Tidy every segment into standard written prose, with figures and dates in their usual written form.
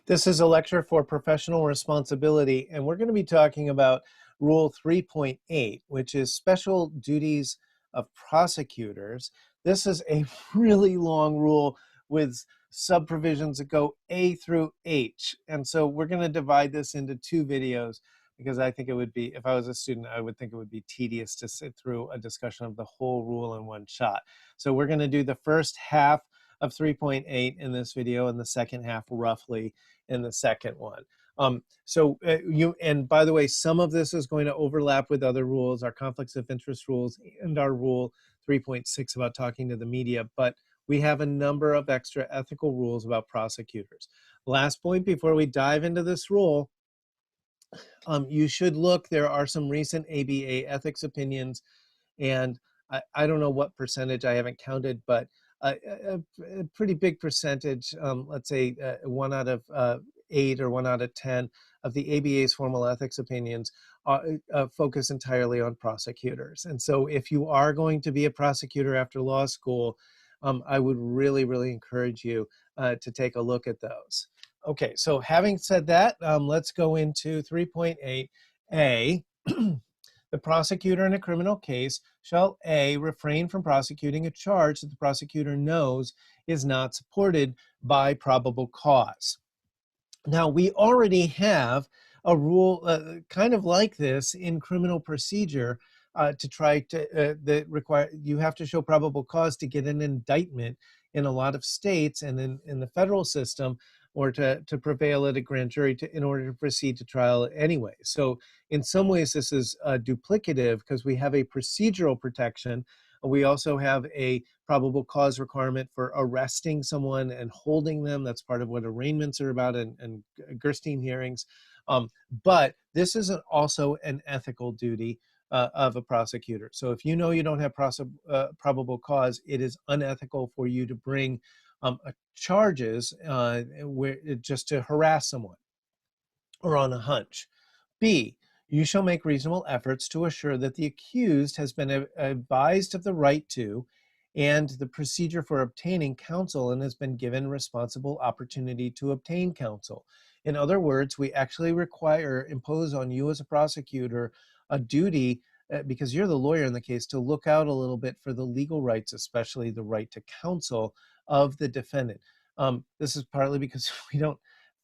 This is a lecture for professional responsibility, and we're going to be talking about Rule 3.8, which is special duties of prosecutors. This is a really long rule with subprovisions that go A through H. And so we're going to divide this into two videos because I think it would be, if I was a student, I would think it would be tedious to sit through a discussion of the whole rule in one shot. So we're going to do the first half of 3.8 in this video and the second half roughly in the second one. And by the way, some of this is going to overlap with other rules, our conflicts of interest rules and our rule 3.6 about talking to the media, but we have a number of extra ethical rules about prosecutors. Last point before we dive into this rule, you should look, there are some recent ABA ethics opinions, and I don't know what percentage, I haven't counted, but a pretty big percentage, let's say 1 out of 8 or 1 out of 10 of the ABA's formal ethics opinions focus entirely on prosecutors. And so if you are going to be a prosecutor after law school, I would really, really encourage you to take a look at those. Okay, so having said that, let's go into 3.8a. The prosecutor in a criminal case shall A, refrain from prosecuting a charge that the prosecutor knows is not supported by probable cause. Now, we already have a rule kind of like this in criminal procedure to try to, that require, you have to show probable cause to get an indictment in a lot of states and in the federal system, or to prevail at a grand jury in order to proceed to trial anyway. So in some ways, this is duplicative because we have a procedural protection. We also have a probable cause requirement for arresting someone and holding them. That's part of what arraignments are about and Gerstein hearings. But this is also an ethical duty of a prosecutor. So if you know you don't have probable cause, it is unethical for you to bring charges just to harass someone or on a hunch. B, you shall make reasonable efforts to assure that the accused has been advised of the right to and the procedure for obtaining counsel and has been given responsible opportunity to obtain counsel. In other words, we actually impose on you as a prosecutor a duty, because you're the lawyer in the case, to look out a little bit for the legal rights, especially the right to counsel of the defendant. This is partly because we don't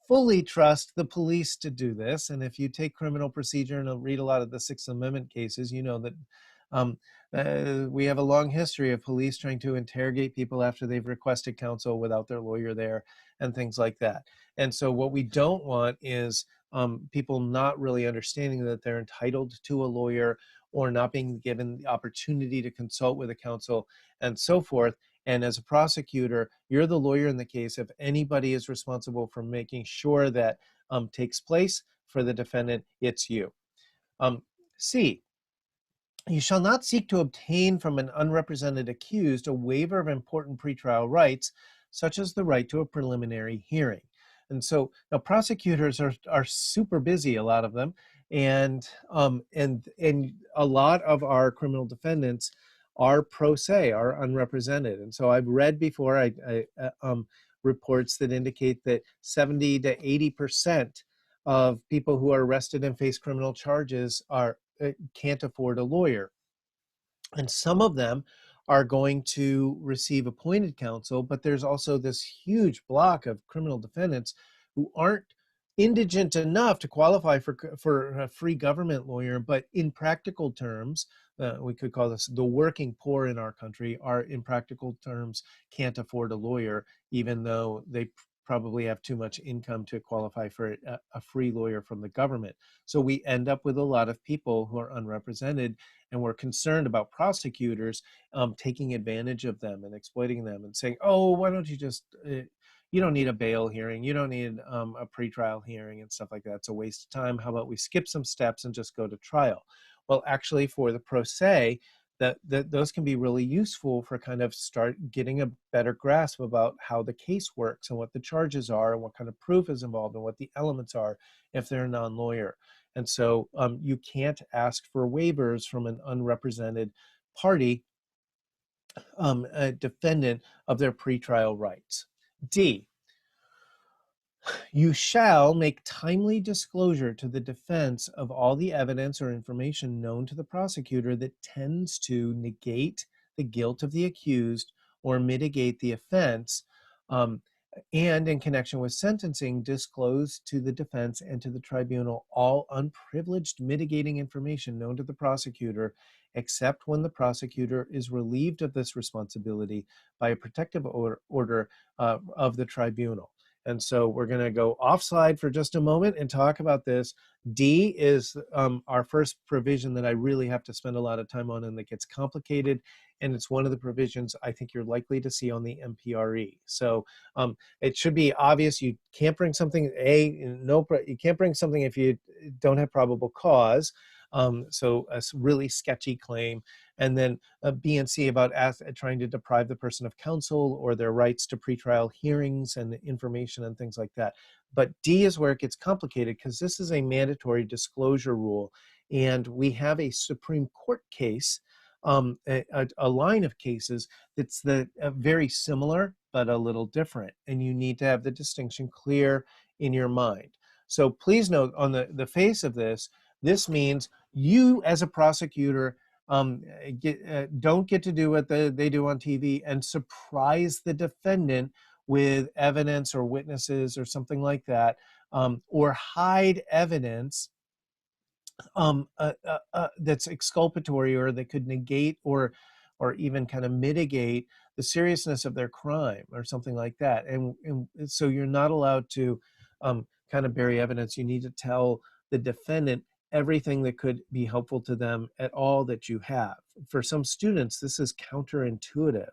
fully trust the police to do this. And if you take criminal procedure and read a lot of the Sixth Amendment cases, you know that we have a long history of police trying to interrogate people after they've requested counsel without their lawyer there and things like that. And so what we don't want is people not really understanding that they're entitled to a lawyer or not being given the opportunity to consult with a counsel and so forth. And as a prosecutor, you're the lawyer in the case. If anybody is responsible for making sure that takes place for the defendant, it's you. C, you shall not seek to obtain from an unrepresented accused a waiver of important pretrial rights, such as the right to a preliminary hearing. And so now prosecutors are super busy, a lot of them, and a lot of our criminal defendants are pro se, are unrepresented. And so I've read before reports that indicate that 70 to 80% of people who are arrested and face criminal charges can't afford a lawyer. And some of them are going to receive appointed counsel, but there's also this huge block of criminal defendants who aren't indigent enough to qualify for a free government lawyer, but in practical terms, we could call this the working poor in our country, are in practical terms can't afford a lawyer, even though they probably have too much income to qualify for a free lawyer from the government. So we end up with a lot of people who are unrepresented, and we're concerned about prosecutors taking advantage of them and exploiting them and saying, oh, why don't you just, you don't need a bail hearing, you don't need a pretrial hearing and stuff like that. It's a waste of time. How about we skip some steps and just go to trial? Well, actually, for the pro se, that those can be really useful for kind of start getting a better grasp about how the case works and what the charges are and what kind of proof is involved and what the elements are if they're a non-lawyer. And so you can't ask for waivers from an unrepresented party, a defendant, of their pretrial rights. D, You shall make timely disclosure to the defense of all the evidence or information known to the prosecutor that tends to negate the guilt of the accused or mitigate the offense, um, and in connection with sentencing, disclose to the defense and to the tribunal all unprivileged mitigating information known to the prosecutor, except when the prosecutor is relieved of this responsibility by a protective order of the tribunal. And so we're going to go offside for just a moment and talk about this. D is our first provision that I really have to spend a lot of time on and that gets complicated. And it's one of the provisions I think you're likely to see on the MPRE. So it should be obvious. You can't bring something, you can't bring something if you don't have probable cause. So a really sketchy claim. And then B and C about trying to deprive the person of counsel or their rights to pretrial hearings and information and things like that. But D is where it gets complicated because this is a mandatory disclosure rule. And we have a Supreme Court case, a line of cases that's very similar, but a little different. And you need to have the distinction clear in your mind. So please note on the face of this, this means you as a prosecutor don't get to do what they do on TV and surprise the defendant with evidence or witnesses or something like that, or hide evidence that's exculpatory or that could negate or even kind of mitigate the seriousness of their crime or something like that. And so you're not allowed to kind of bury evidence. You need to tell the defendant everything that could be helpful to them at all that you have. For some students, this is counterintuitive,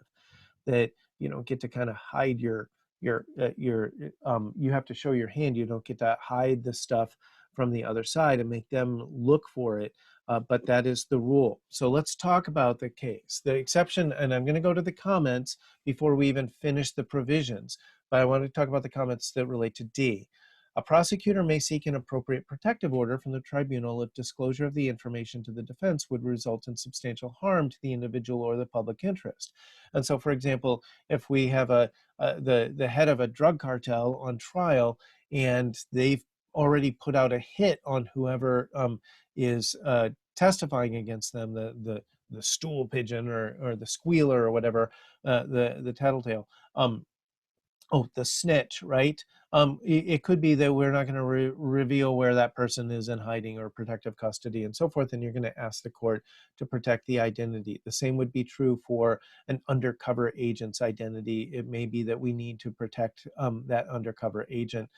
that you don't get to kind of hide you have to show your hand. You don't get to hide the stuff from the other side and make them look for it. But that is the rule. So let's talk about the case. The exception, and I'm going to go to the comments before we even finish the provisions, but I want to talk about the comments that relate to D. A prosecutor may seek an appropriate protective order from the tribunal if disclosure of the information to the defense would result in substantial harm to the individual or the public interest. And so, for example, if we have the head of a drug cartel on trial and they've already put out a hit on whoever is testifying against them, the stool pigeon or the squealer or whatever, the tattletale, the snitch, right? It could be that we're not going to reveal where that person is in hiding or protective custody and so forth, and you're going to ask the court to protect the identity. The same would be true for an undercover agent's identity. It may be that we need to protect that undercover agent.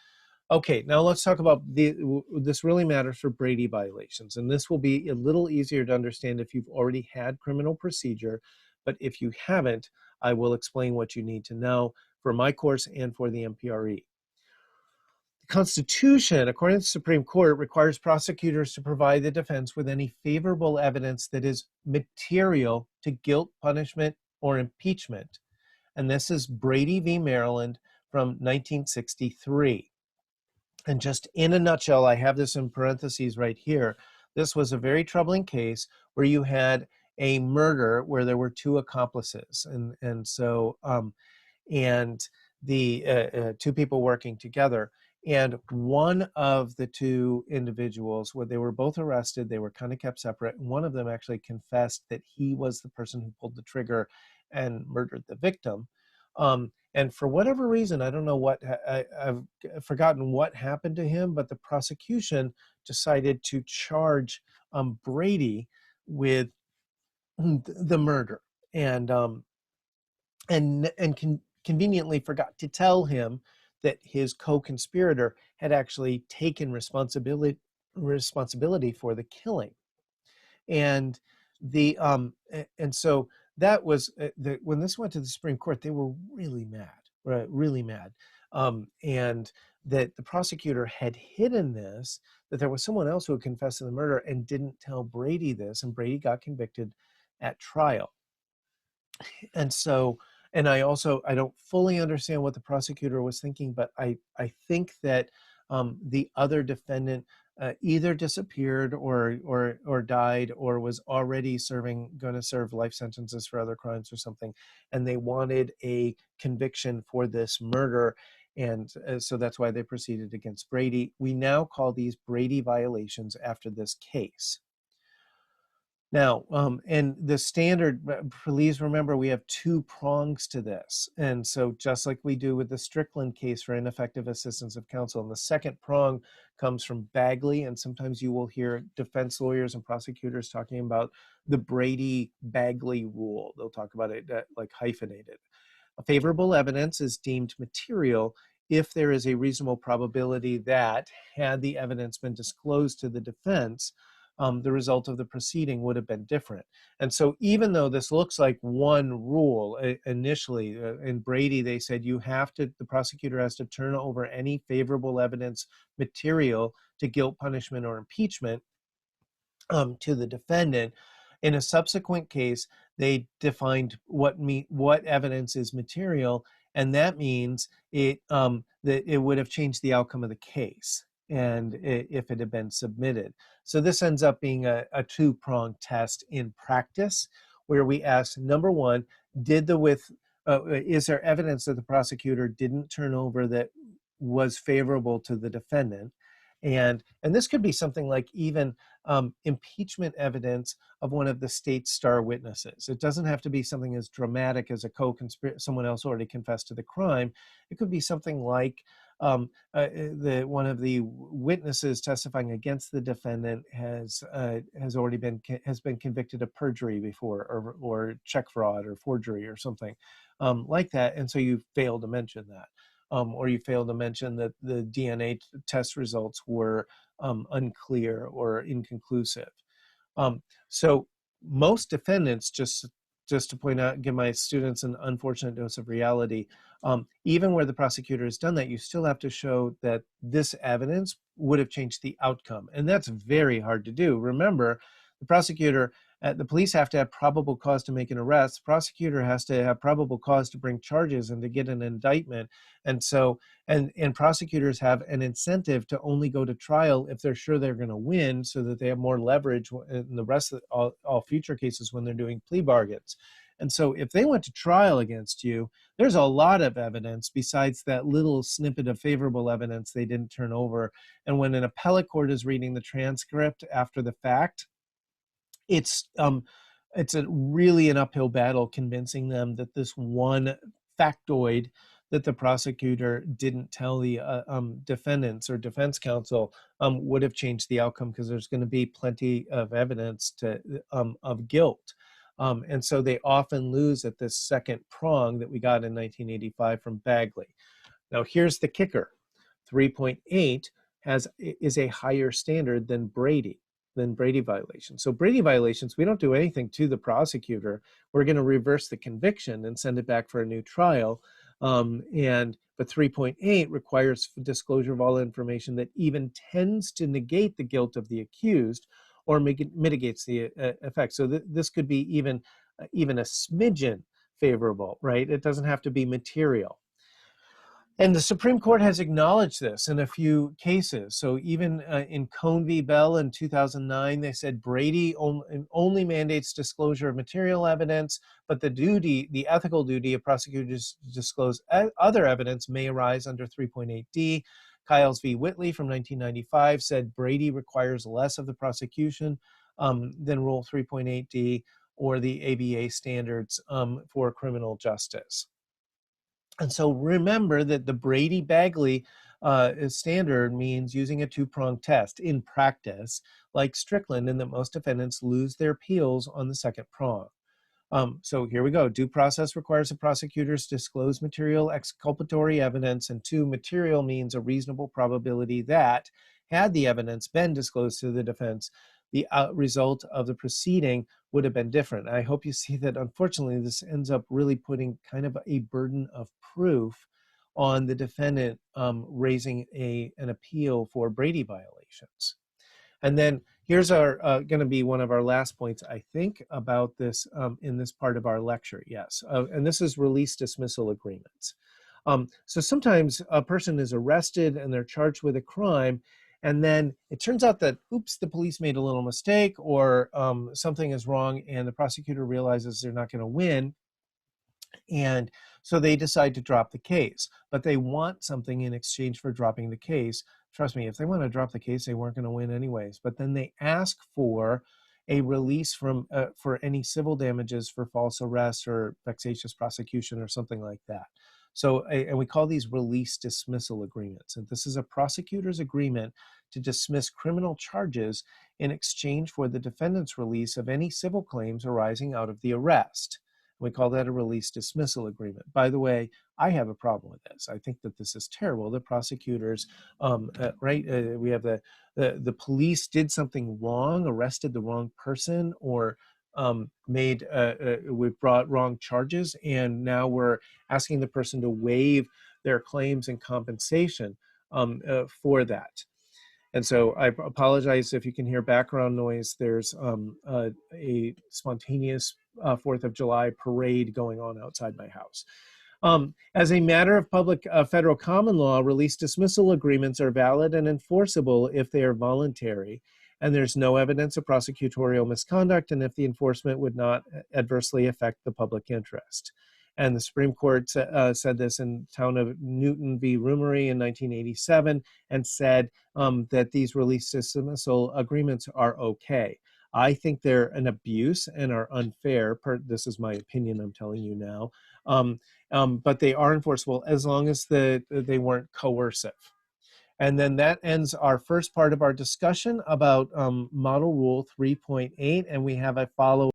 Okay, now let's talk about this really matters for Brady violations, and this will be a little easier to understand if you've already had criminal procedure, but if you haven't, I will explain what you need to know for my course and for the MPRE. The Constitution, according to the Supreme Court, requires prosecutors to provide the defense with any favorable evidence that is material to guilt, punishment, or impeachment. And this is Brady v. Maryland from 1963. And just in a nutshell, I have this in parentheses right here. This was a very troubling case where you had a murder where there were two accomplices. And the two people working together. And one of the two individuals, where they were both arrested, they were kind of kept separate. One of them actually confessed that he was the person who pulled the trigger and murdered the victim. And for whatever reason, I don't know what, I've forgotten what happened to him, but the prosecution decided to charge Brady with the murder, and conveniently forgot to tell him that his co-conspirator had actually taken responsibility for the killing. And so that was when this went to the Supreme Court, they were really mad, right? Really mad. And that the prosecutor had hidden this, that there was someone else who had confessed to the murder and didn't tell Brady this, and Brady got convicted at trial. And so, and I don't fully understand what the prosecutor was thinking, but I think that the other defendant either disappeared or died or was already going to serve life sentences for other crimes or something, and they wanted a conviction for this murder. And so that's why they proceeded against Brady. We now call these Brady violations after this case. Now, and the standard, please remember, we have two prongs to this. And so just like we do with the Strickland case for ineffective assistance of counsel, and the second prong comes from Bagley, and sometimes you will hear defense lawyers and prosecutors talking about the Brady-Bagley rule. They'll talk about it like hyphenated. A favorable evidence is deemed material if there is a reasonable probability that, had the evidence been disclosed to the defense, the result of the proceeding would have been different. And so even though this looks like one rule initially, in Brady, they said the prosecutor has to turn over any favorable evidence material to guilt, punishment, or impeachment to the defendant. In a subsequent case, they defined what evidence is material, and that means that it would have changed the outcome of the case, and if it had been submitted. So this ends up being a two-pronged test in practice, where we ask, number one, is there evidence that the prosecutor didn't turn over that was favorable to the defendant? And this could be something like even impeachment evidence of one of the state's star witnesses. It doesn't have to be something as dramatic as someone else already confessed to the crime. It could be something like one of the witnesses testifying against the defendant has been convicted of perjury before, or check fraud or forgery or something like that, and so you fail to mention that. Or you fail to mention that the DNA test results were unclear or inconclusive. So most defendants, just to point out, give my students an unfortunate dose of reality, even where the prosecutor has done that, you still have to show that this evidence would have changed the outcome. And that's very hard to do. Remember, the police have to have probable cause to make an arrest. The prosecutor has to have probable cause to bring charges and to get an indictment. And so, and prosecutors have an incentive to only go to trial if they're sure they're going to win, so that they have more leverage in the rest of all future cases when they're doing plea bargains. And so if they went to trial against you, there's a lot of evidence besides that little snippet of favorable evidence they didn't turn over. And when an appellate court is reading the transcript after the fact, it's really an uphill battle convincing them that this one factoid that the prosecutor didn't tell the defendants or defense counsel would have changed the outcome, because there's going to be plenty of evidence of guilt. And so they often lose at this second prong that we got in 1985 from Bagley. Now here's the kicker. 3.8 is a higher standard than Brady violations. So Brady violations, we don't do anything to the prosecutor. We're going to reverse the conviction and send it back for a new trial. But 3.8 requires disclosure of all information that even tends to negate the guilt of the accused or mitigates the effect. So this could be even a smidgen favorable, right? It doesn't have to be material. And the Supreme Court has acknowledged this in a few cases. So even in Cone v. Bell in 2009, they said Brady only mandates disclosure of material evidence, but the ethical duty of prosecutors to disclose other evidence may arise under 3.8d. Kiles v. Whitley from 1995 said Brady requires less of the prosecution than Rule 3.8d or the ABA standards for criminal justice. And so remember that the Brady-Bagley standard means using a two-pronged test in practice, like Strickland, and that most defendants lose their appeals on the second prong. So here we go. Due process requires the prosecutors disclose material exculpatory evidence, and two, material means a reasonable probability that, had the evidence been disclosed to the defense, the result of the proceeding would have been different. I hope you see that, unfortunately, this ends up really putting kind of a burden of proof on the defendant raising an appeal for Brady violations. And then here's going to be one of our last points, I think, about this in this part of our lecture. Yes, and this is release dismissal agreements. So sometimes a person is arrested and they're charged with a crime, and then it turns out that, oops, the police made a little mistake, or something is wrong, and the prosecutor realizes they're not going to win. And So they decide to drop the case, but they want something in exchange for dropping the case. Trust me, if they want to drop the case, they weren't going to win anyways. But then they ask for a release from for any civil damages for false arrest or vexatious prosecution or something like that. So, and we call these release dismissal agreements. And this is a prosecutor's agreement to dismiss criminal charges in exchange for the defendant's release of any civil claims arising out of the arrest. We call that a release dismissal agreement. By the way, I have a problem with this. I think that this is terrible. The prosecutors, we have the police did something wrong, arrested the wrong person, or we've brought wrong charges, and now we're asking the person to waive their claims and compensation for that. And so I apologize if you can hear background noise. There's a spontaneous 4th of July parade going on outside my house. As a matter of public federal common law, release dismissal agreements are valid and enforceable if they are voluntary and there's no evidence of prosecutorial misconduct, and if the enforcement would not adversely affect the public interest. And the Supreme Court said this in Town of Newton v. Rumery in 1987 and said that these release dismissal agreements are okay. I think they're an abuse and are unfair. This is my opinion, I'm telling you now. But they are enforceable as long as they weren't coercive. And then that ends our first part of our discussion about Model Rule 3.8, and we have a follow